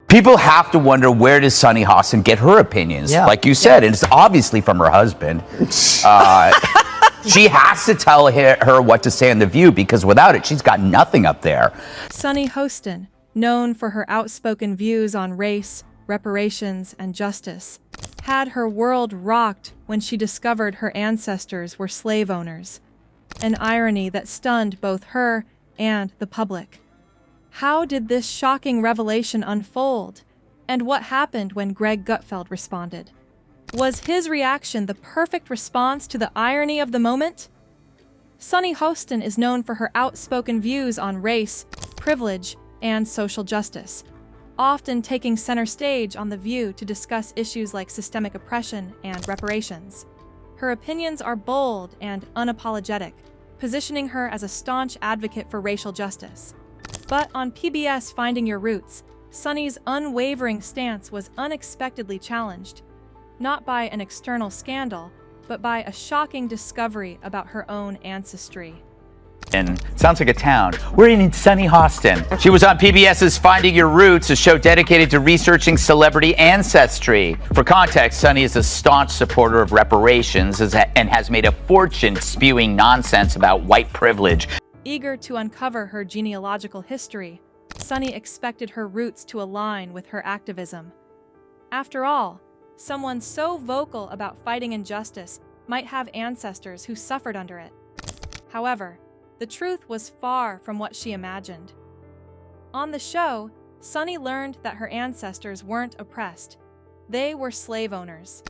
People have to wonder, where does Sunny Hostin get her opinions? Yeah. Like you said, and it's obviously from her husband. She has to tell her what to say on The View, because without it, she's got nothing up there. Sunny Hostin, known for her outspoken views on race, reparations, and justice, had her world rocked when she discovered her ancestors were slave owners, an irony that stunned both her and the public. How did this shocking revelation unfold, and what happened when Greg Gutfeld responded? Was his reaction the perfect response to the irony of the moment? Sunny Hostin is known for her outspoken views on race, privilege, and social justice, often taking center stage on The View to discuss issues like systemic oppression and reparations. Her opinions are bold and unapologetic, positioning her as a staunch advocate for racial justice. But on PBS Finding Your Roots, Sunny's unwavering stance was unexpectedly challenged, not by an external scandal, but by a shocking discovery about her own ancestry. And sounds like a town. We're in Sunny Hostin. She was on PBS's Finding Your Roots, a show dedicated to researching celebrity ancestry. For context, Sunny is a staunch supporter of reparations and has made a fortune spewing nonsense about white privilege. Eager to uncover her genealogical history, Sunny expected her roots to align with her activism. After all, someone so vocal about fighting injustice might have ancestors who suffered under it. However, the truth was far from what she imagined. On the show, Sunny learned that her ancestors weren't oppressed. They were slave owners.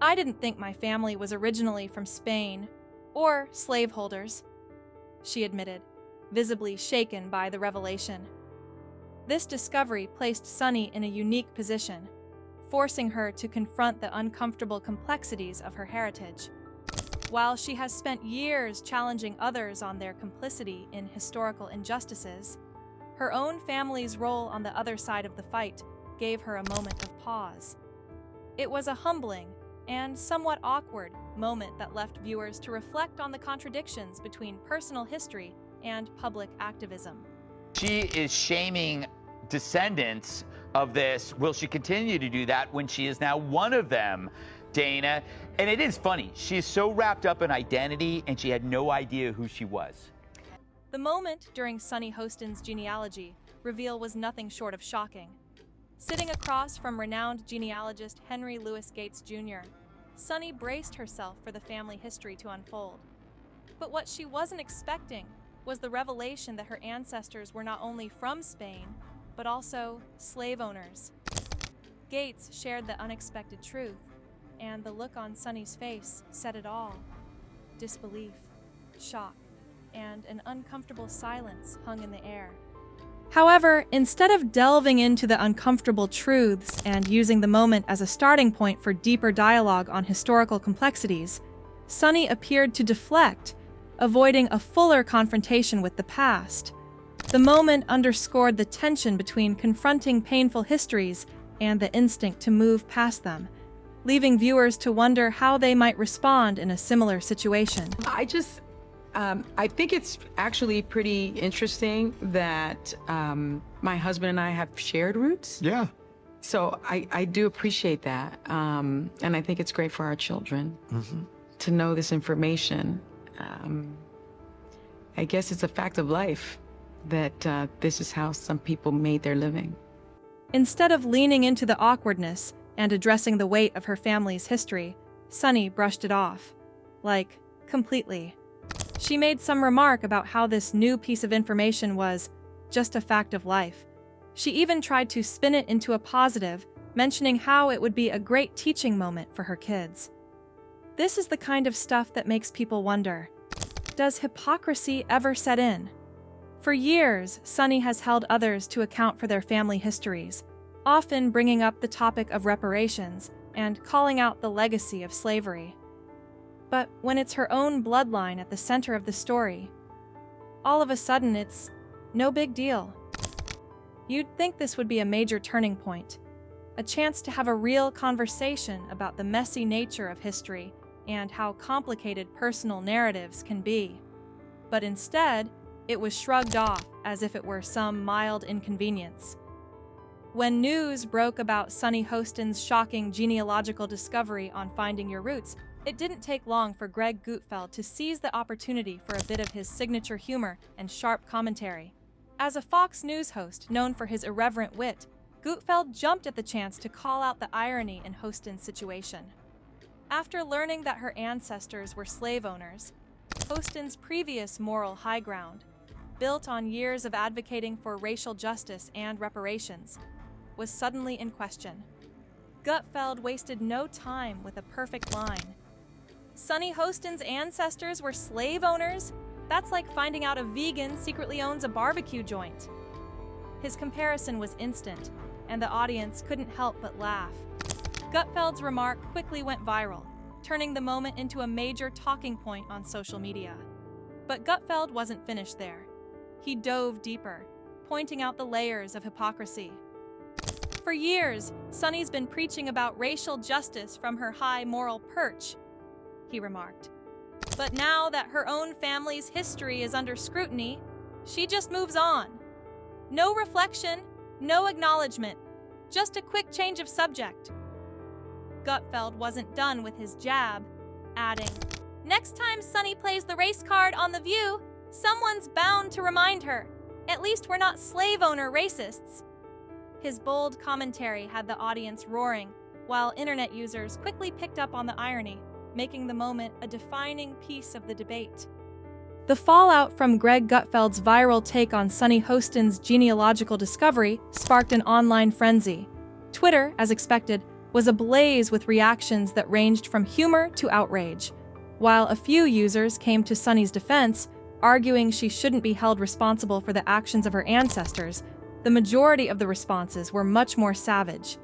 "I didn't think my family was originally from Spain or slaveholders," she admitted, visibly shaken by the revelation. This discovery placed Sunny in a unique position, forcing her to confront the uncomfortable complexities of her heritage. While she has spent years challenging others on their complicity in historical injustices, her own family's role on the other side of the fight gave her a moment of pause. It was a humbling and somewhat awkward moment that left viewers to reflect on the contradictions between personal history and public activism. She is shaming descendants of this. Will she continue to do that when she is now one of them, Dana? And it is funny. She's so wrapped up in identity, and she had no idea who she was. The moment during Sunny Hostin's genealogy reveal was nothing short of shocking. Sitting across from renowned genealogist Henry Louis Gates Jr., Sunny braced herself for the family history to unfold. But what she wasn't expecting was the revelation that her ancestors were not only from Spain, but also slave owners. Gates shared the unexpected truth, and the look on Sunny's face said it all. Disbelief, shock, and an uncomfortable silence hung in the air. However, instead of delving into the uncomfortable truths and using the moment as a starting point for deeper dialogue on historical complexities, Sunny appeared to deflect, avoiding a fuller confrontation with the past. The moment underscored the tension between confronting painful histories and the instinct to move past them, leaving viewers to wonder how they might respond in a similar situation. I think it's actually pretty interesting that my husband and I have shared roots. Yeah. So I do appreciate that. And I think it's great for our children to know this information. I guess it's a fact of life that this is how some people made their living. Instead of leaning into the awkwardness and addressing the weight of her family's history, Sunny brushed it off. Like, completely. She made some remark about how this new piece of information was just a fact of life. She even tried to spin it into a positive, mentioning how it would be a great teaching moment for her kids. This is the kind of stuff that makes people wonder, does hypocrisy ever set in? For years, Sunny has held others to account for their family histories, often bringing up the topic of reparations and calling out the legacy of slavery. But when it's her own bloodline at the center of the story, all of a sudden it's no big deal. You'd think this would be a major turning point, a chance to have a real conversation about the messy nature of history and how complicated personal narratives can be. But instead, it was shrugged off as if it were some mild inconvenience. When news broke about Sunny Hostin's shocking genealogical discovery on Finding Your Roots, it didn't take long for Greg Gutfeld to seize the opportunity for a bit of his signature humor and sharp commentary. As a Fox News host known for his irreverent wit, Gutfeld jumped at the chance to call out the irony in Hostin's situation. After learning that her ancestors were slave owners, Hostin's previous moral high ground, built on years of advocating for racial justice and reparations, was suddenly in question. Gutfeld wasted no time with a perfect line. Sunny Hostin's ancestors were slave owners? That's like finding out a vegan secretly owns a barbecue joint. His comparison was instant, and the audience couldn't help but laugh. Gutfeld's remark quickly went viral, turning the moment into a major talking point on social media. But Gutfeld wasn't finished there. He dove deeper, pointing out the layers of hypocrisy. For years, Sunny's been preaching about racial justice from her high moral perch, he remarked. But now that her own family's history is under scrutiny, she just moves on. No reflection, no acknowledgement, just a quick change of subject. Gutfeld wasn't done with his jab, adding, "Next time Sunny plays the race card on The View, someone's bound to remind her. At least we're not slave owner racists." His bold commentary had the audience roaring, while internet users quickly picked up on the irony, making the moment a defining piece of the debate. The fallout from Greg Gutfeld's viral take on Sunny Hostin's genealogical discovery sparked an online frenzy. Twitter, as expected, was ablaze with reactions that ranged from humor to outrage. While a few users came to Sunny's defense, arguing she shouldn't be held responsible for the actions of her ancestors, the majority of the responses were much more savage.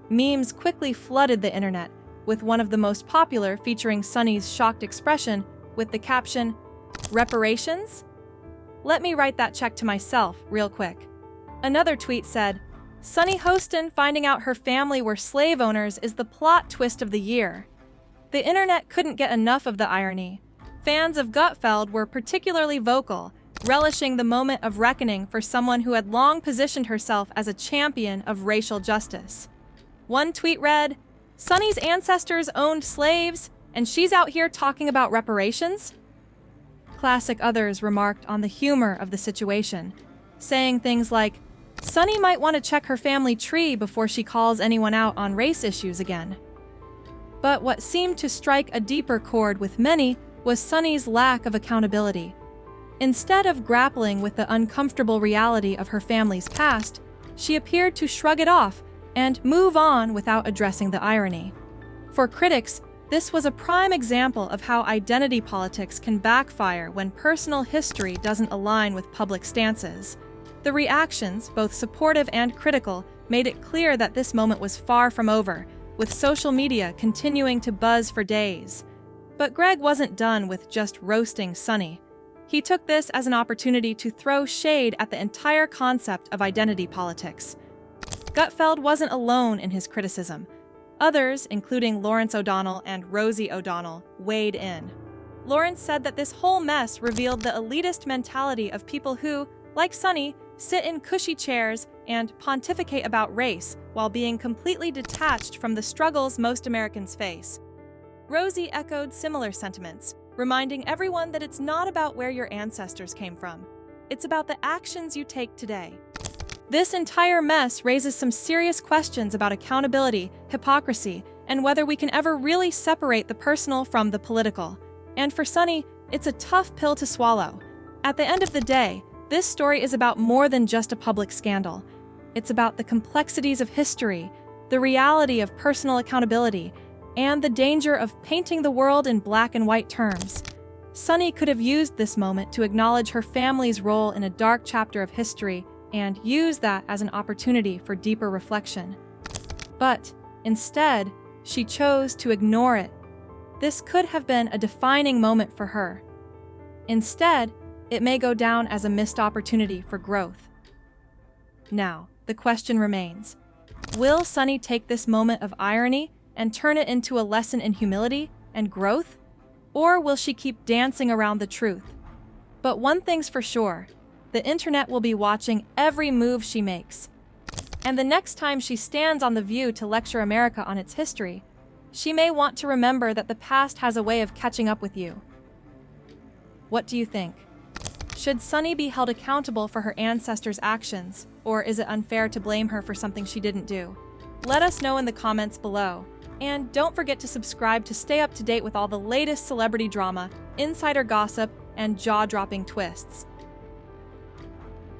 Memes quickly flooded the internet, with one of the most popular featuring Sunny's shocked expression with the caption, "Reparations? Let me write that check to myself real quick." Another tweet said, "Sunny Hostin finding out her family were slave owners is the plot twist of the year." The internet couldn't get enough of the irony. Fans of Gutfeld were particularly vocal, relishing the moment of reckoning for someone who had long positioned herself as a champion of racial justice. One tweet read, "Sunny's ancestors owned slaves, and she's out here talking about reparations?" Classic others remarked on the humor of the situation, saying things like, "Sunny might want to check her family tree before she calls anyone out on race issues again." But what seemed to strike a deeper chord with many was Sunny's lack of accountability. Instead of grappling with the uncomfortable reality of her family's past, she appeared to shrug it off and move on without addressing the irony. For critics, this was a prime example of how identity politics can backfire when personal history doesn't align with public stances. The reactions, both supportive and critical, made it clear that this moment was far from over, with social media continuing to buzz for days. But Greg wasn't done with just roasting Sunny. He took this as an opportunity to throw shade at the entire concept of identity politics. Gutfeld wasn't alone in his criticism. Others, including Lawrence O'Donnell and Rosie O'Donnell, weighed in. Lawrence said that this whole mess revealed the elitist mentality of people who, like Sunny, sit in cushy chairs and pontificate about race while being completely detached from the struggles most Americans face. Rosie echoed similar sentiments, reminding everyone that it's not about where your ancestors came from. It's about the actions you take today. This entire mess raises some serious questions about accountability, hypocrisy, and whether we can ever really separate the personal from the political. And for Sunny, it's a tough pill to swallow. At the end of the day, this story is about more than just a public scandal. It's about the complexities of history, the reality of personal accountability, and the danger of painting the world in black and white terms. Sunny could have used this moment to acknowledge her family's role in a dark chapter of history and use that as an opportunity for deeper reflection. But instead, she chose to ignore it. This could have been a defining moment for her. Instead, it may go down as a missed opportunity for growth. Now, the question remains, will Sunny take this moment of irony and turn it into a lesson in humility and growth? Or will she keep dancing around the truth? But one thing's for sure, the internet will be watching every move she makes. And the next time she stands on The View to lecture America on its history, she may want to remember that the past has a way of catching up with you. What do you think? Should Sunny be held accountable for her ancestors' actions, or is it unfair to blame her for something she didn't do? Let us know in the comments below. And don't forget to subscribe to stay up to date with all the latest celebrity drama, insider gossip, and jaw-dropping twists.